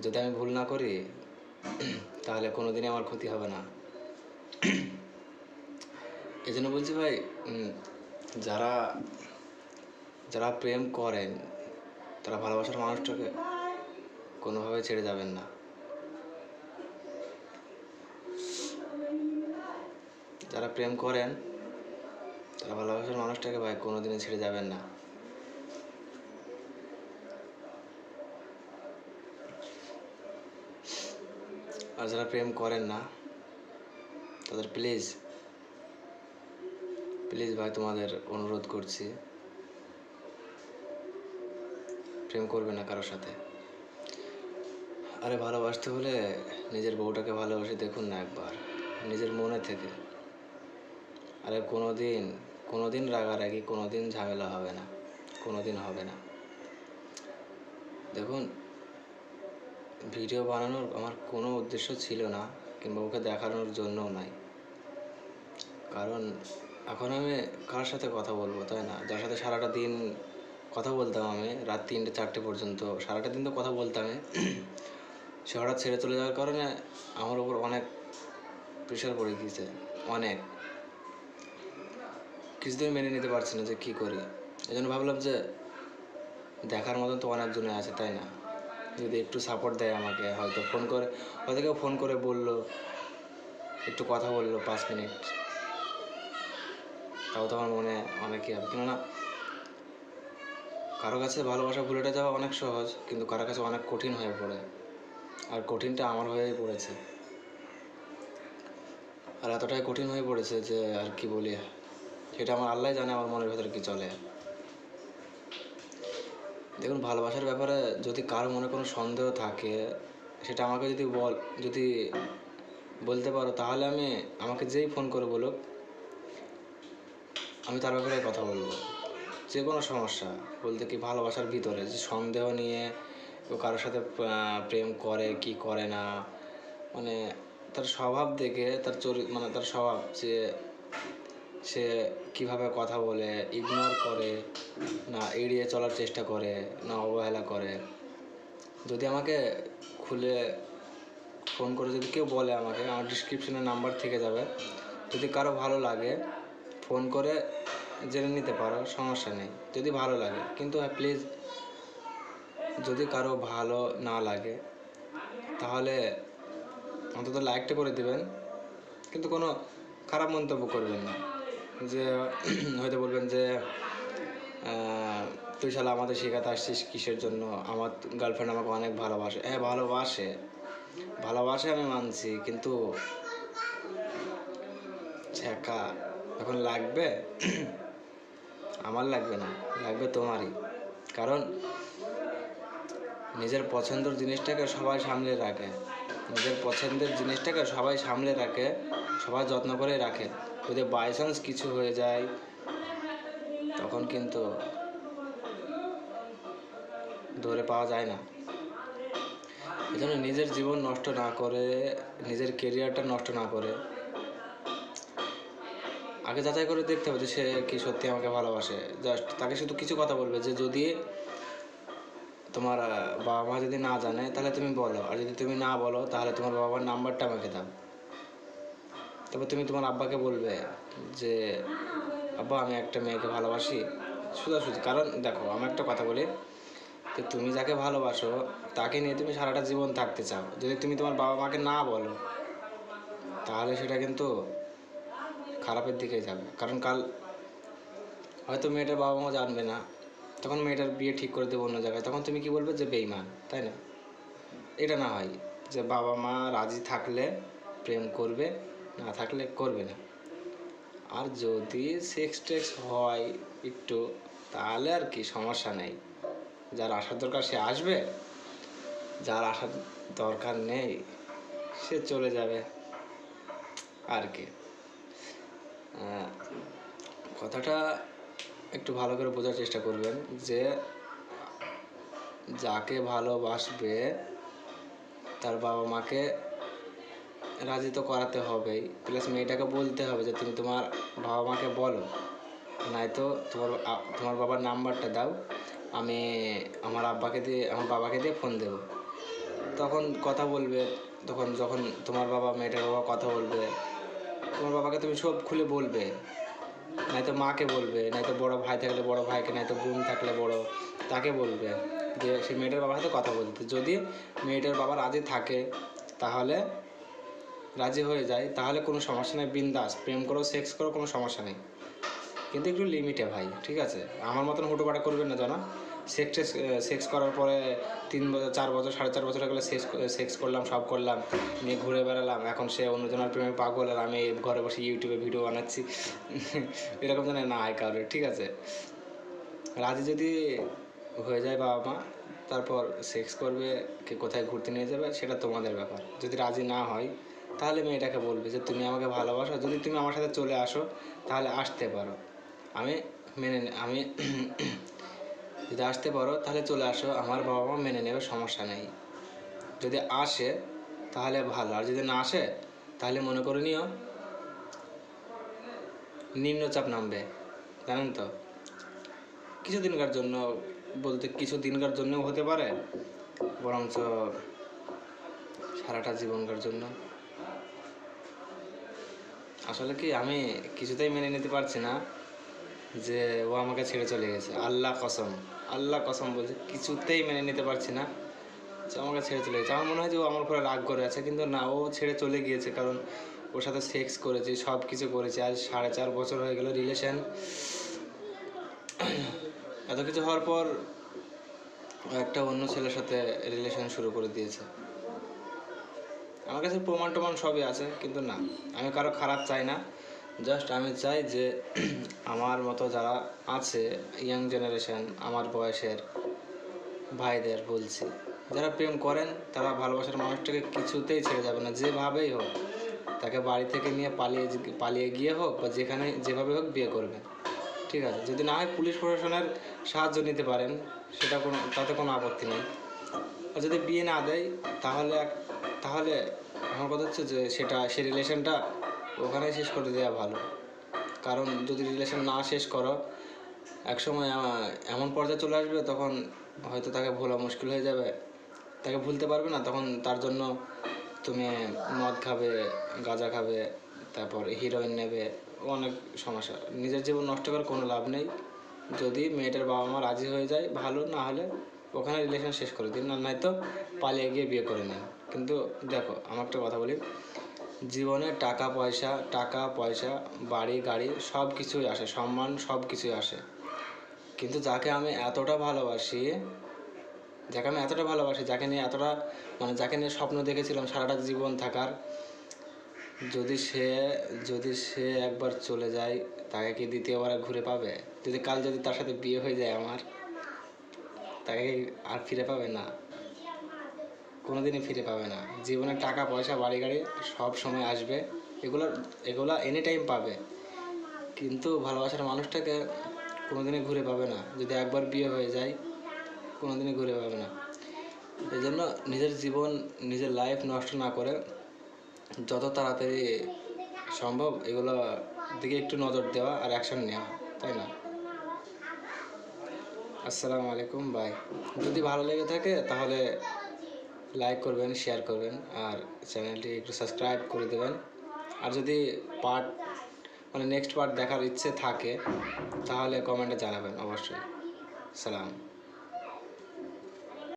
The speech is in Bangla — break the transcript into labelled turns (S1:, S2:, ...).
S1: যদি আমি ভুল না করি তাহলে কোনো দিনই আমার ক্ষতি হবে না। এই জন্য বলছি ভাই, যারা যারা প্রেম করেন তারা ভালোবাসার মানুষটাকে কোনোভাবে ছেড়ে যাবেন না। যারা প্রেম করেন তারা ভালোবাসার মানুষটাকে ভাই কোনোদিনই ছেড়ে যাবেন না। আর যারা প্রেম করেন না তাদের প্লিজ ভাই তোমাদের অনুরোধ করছি, প্রেম করবে না কারোর সাথে। আরে ভালোবাসতে হলে নিজের বউটাকে ভালোবাসে দেখুন না একবার, নিজের মনে থেকে। আরে কোনো দিন রাগারাগি, কোনো দিন ঝামেলা হবে না, কোনো দিন হবে না। দেখুন, ভিডিও বানানোর আমার কোনো উদ্দেশ্য ছিল না, কিংবা ওকে দেখানোর জন্যও নাই। কারণ এখন আমি কার সাথে কথা বলবো, তাই না? যার সাথে সারাটা দিন কথা বলতাম আমি, রাত 3টে 4টে পর্যন্ত সারাটা দিন তো কথা বলতামই, সে হঠাৎ ছেড়ে চলে যাওয়ার কারণে আমার ওপর অনেক প্রেশার পড়ে গিয়েছে, অনেক। কিছুদিন মেনে নিতে পারছি না যে কী করি। এই জন্য ভাবলাম যে দেখার মতন তো অনেকজনে আছে, তাই না? যদি একটু সাপোর্ট দেয় আমাকে, হয়তো কেউ ফোন করে বললো, একটু কথা বললো 5 মিনিট, তাও তো আমার মনে অনেকই হবে। কেননা কারো কাছে ভালোবাসা ভুলেটা যাওয়া অনেক সহজ, কিন্তু কারো কাছে অনেক কঠিন হয়ে পড়ে। আর কঠিনটা আমার হয়েই পড়েছে, আর এতটাই কঠিন হয়ে পড়েছে যে আর কি বলি, সেটা আমার আল্লাহ জানে আমার মনের ভেতরে কি চলে। দেখুন, ভালোবাসার ব্যাপারে যদি কারো মনে কোনো সন্দেহ থাকে, সেটা আমাকে যদি বলতে পারো, তাহলে আমাকে যেই ফোন করে বলুক, আমি তার ব্যাপারে কথা বলবো। যে কোনো সমস্যা বলতে কি, ভালোবাসার ভিতরে যে সন্দেহ নিয়ে ও কারোর সাথে প্রেম করে কি করে না, মানে তার স্বভাব দেখে, তার স্বভাব, যে সে কীভাবে কথা বলে, ইগনোর করে না এড়িয়ে চলার চেষ্টা করে না অবহেলা করে, যদি আমাকে খুলে ফোন করে যদি কেউ বলে আমাকে, আমার ডিসক্রিপশনে নাম্বার থেকে যাবে, যদি কারো ভালো লাগে ফোন করে জেনে নিতে পারো, সমস্যা নেই যদি ভালো লাগে। কিন্তু হ্যাঁ, প্লিজ যদি কারো ভালো না লাগে তাহলে অন্তত লাইকটা করে দেবেন, কিন্তু কোনো খারাপ মন্তব্য করবেন না। যে হয়তো বলবেন যে তুই শালা আমাদের শেখাতে আসছিস কিসের জন্য, আমার গার্লফ্রেন্ড আমাকে অনেক ভালোবাসে। হ্যাঁ, ভালোবাসে আমি মানছি, কিন্তু ছ্যাঁকা এখন লাগবে আমার লাগবে না, লাগবে তোমারই। কারণ নিজের পছন্দের জিনিসটাকে সবাই সামলে রাখে, সবাই যত্ন করে রাখে। যদি বাই চান্স কিছু হয়ে যায় তখন কিন্তু ধরে পাওয়া যায় না। এই জন্য নিজের জীবন নষ্ট না করে, নিজের কেরিয়ারটা নষ্ট না করে আগে যাচাই করে দেখতে হবে যে সে কি সত্যি আমাকে ভালোবাসে। জাস্ট তাকে শুধু কিছু কথা বলবে যে, যদি তোমার বাবা মা যদি না জানে তাহলে তুমি বলো, আর যদি তুমি না বলো তাহলে তোমার বাবার নাম্বারটা আমাকে দাও। তবে তুমি তোমার আব্বাকে বলবে যে, আব্বা আমি একটা মেয়েকে ভালোবাসি, সোজাসুজি। কারণ দেখো, আমি একটা কথা বলি, যে তুমি যাকে ভালোবাসো তাকে নিয়ে তুমি সারাটা জীবন থাকতে চাও, যদি তুমি তোমার বাবা মাকে না বলো তাহলে সেটা কিন্তু খারাপের দিকেই যাবে। কারণ কাল হয়তো মেয়েটার বাবা মা জানবে না, তখন মেয়েটার বিয়ে ঠিক করে দেবো অন্য জায়গায়, তখন তুমি কি বলবে যে বেঈমান, তাই না? এটা না হয় যে বাবা মা রাজি থাকলে প্রেম করবে, না থাকলে করবে না। আর যদি সেক্স টেক্স হয় একটু, তাহলে আর কি সমস্যা নেই, যার আসার দরকার সে আসবে, যার আসার দরকার নেই সে চলে যাবে আর কি। কথাটা একটু ভালো করে বোঝার চেষ্টা করবেন, যে যাকে ভালোবাসবে তার বাবা মাকে রাজি তো করাতে হবেই, প্লাস মেয়েটাকে বলতে হবে যে তুমি তোমার বাবা মাকে বলো, নয়তো তোমার বাবার নাম্বারটা দাও, আমি আমার বাবাকে দিয়ে ফোন দেবো। তখন কথা বলবে, তখন যখন তোমার বাবা মেয়েটার বাবা কথা বলবে, তোমার বাবাকে তুমি সব খুলে বলবে, নয়তো মাকে বলবে, নয়তো বড় ভাই থাকলে বড় ভাইকে, নয়তো বোন থাকলে বড় তাকে বলবে যে সে মেয়েটার বাবার সাথে কথা বলতে। যদি মেয়েটার বাবা রাজি থাকে, তাহলে রাজি হয়ে যায়, তাহলে কোনো সমস্যা নেই, বিন্দাস প্রেম করো, সেক্স করো, কোনো সমস্যা নেই, কিন্তু একটু লিমিটে ভাই, ঠিক আছে? আমার মতন হুটোপাটা করবেন না জানা। সেক্স করার পরে 3 বছর 4 বছর 4.5 বছর গেলে সেক্স করলাম, সব করলাম, নিয়ে ঘুরে বেড়ালাম, এখন সে অন্যজনের প্রেমে পাগল আর আমি ঘরে বসে ইউটিউবে ভিডিও বানাচ্ছি। এরকম যেন না হয় কারোর, ঠিক আছে? রাজি যদি হয়ে যায় বাবা মা, তারপর সেক্স করবে কি কোথায় ঘুরতে নিয়ে যাবে সেটা তোমাদের ব্যাপার। যদি রাজি না হয়, তাহলে মেয়েটাকে বলবে যে তুমি আমাকে ভালোবাসো, যদি তুমি আমার সাথে চলে আসো তাহলে আসতে পারো, আমি যদি আসতে পারো তাহলে চলে আসো, আমার বাবা মা মেনে নেবে, সমস্যা নেই। যদি আসে তাহলে ভালো, আর যদি না আসে তাহলে মনে করে নিও নিম্নচাপ নামবে, জানেন তো? কিছুদিনকার জন্য, বলতে কিছু দিনকার জন্যও হতে পারে, বরঞ্চ সারাটা জীবনকার জন্য। আসলে কি আমি কিছুতেই মেনে নিতে পারছি না যে ও আমাকে ছেড়ে চলে গেছে। আল্লাহ কসম বলছে, কিছুতেই মেনে নিতে পারছি না যে আমাকে ছেড়ে চলে গেছে। আমার মনে হয় যে ও আমার উপরে রাগ করে আছে, কিন্তু না, ও ছেড়ে চলে গিয়েছে কারণ ওর সাথে সেক্স করেছি, সব কিছু করেছি, আজ 4.5 বছর হয়ে গেল রিলেশন। এত কিছু হওয়ার পর একটা অন্য ছেলের সাথে রিলেশন শুরু করে দিয়েছে। আমার কাছে প্রমাণ টমাণ সবই আছে, কিন্তু না, আমি কারো খারাপ চাই না। জাস্ট আমি চাই যে আমার মতো যারা আছে, ইয়াং জেনারেশন, আমার বয়সের ভাইদের বলছি, যারা প্রেম করেন তারা ভালোবাসার মানুষটাকে কিছুতেই ছেড়ে যাবে না, যেভাবেই হোক, তাকে বাড়ি থেকে নিয়ে পালিয়ে গিয়ে হোক বা যেভাবে হোক বিয়ে করবেন, ঠিক আছে? যদি না হয় পুলিশ প্রশাসনের সাহায্য নিতে পারেন, তাতে কোনো আপত্তি নেই। আর যদি বিয়ে না দেয় তাহলে আমার কথা হচ্ছে যে সে রিলেশনটা ওখানেই শেষ করে দেওয়া ভালো। কারণ যদি রিলেশন না শেষ করো, একসময় এমন পর্যায়ে চলে আসবে, তখন হয়তো তাকে ভোলা মুশকিল হয়ে যাবে, তাকে ভুলতে পারবে না, তখন তার জন্য তুমি মদ খাবে, গাঁজা খাবে, তারপর হিরোইন নেবে, অনেক সমস্যা। নিজের জীবন নষ্ট করার কোনো লাভ নেই। যদি মেয়েটার বাবা মা রাজি হয়ে যায় ভালো, না হলে ওখানে রিলেশন শেষ করে দিন, নয়তো পালিয়ে গিয়ে বিয়ে করে নিন। কিন্তু দেখো, আমার একটা কথা বলি, জীবনে টাকা পয়সা, বাড়ি গাড়ি সব কিছুই আসে, সম্মান সব কিছুই আসে, কিন্তু যাকে আমি এতটা ভালোবাসি, যাকে নিয়ে স্বপ্ন দেখেছিলাম সারাটা জীবন থাকার, যদি সে একবার চলে যায়, তাকে কি দ্বিতীয়বার ঘুরে পাবে? যদি তার সাথে বিয়ে হয়ে যায় আমার, তাকে আর ফিরে পাবে না, কোনোদিনই ফিরে পাবে না। জীবনে টাকা পয়সা বাড়ি গাড়ি সব সময় আসবে, এগুলা এনি টাইম পাবে, কিন্তু ভালোবাসার মানুষটাকে কোনোদিনই ঘুরে পাবে না। যদি একবার বিয়ে হয়ে যায়, কোনোদিনই ঘুরে পাবে না। এই জন্য নিজের লাইফ নষ্ট না করে যত তাড়াতাড়ি সম্ভব এগুলো দিকে একটু নজর দেওয়া আর অ্যাকশন নেওয়া, তাই না? আসসালামু আলাইকুম, বাই। যদি ভালো লেগে থাকে তাহলে লাইক করবেন, শেয়ার করবেন, আর চ্যানেলটি একটু সাবস্ক্রাইব করে দেবেন। আর যদি নেক্সট পার্ট দেখার ইচ্ছে থাকে তাহলে কমেন্টে জানাবেন অবশ্যই। সালাম।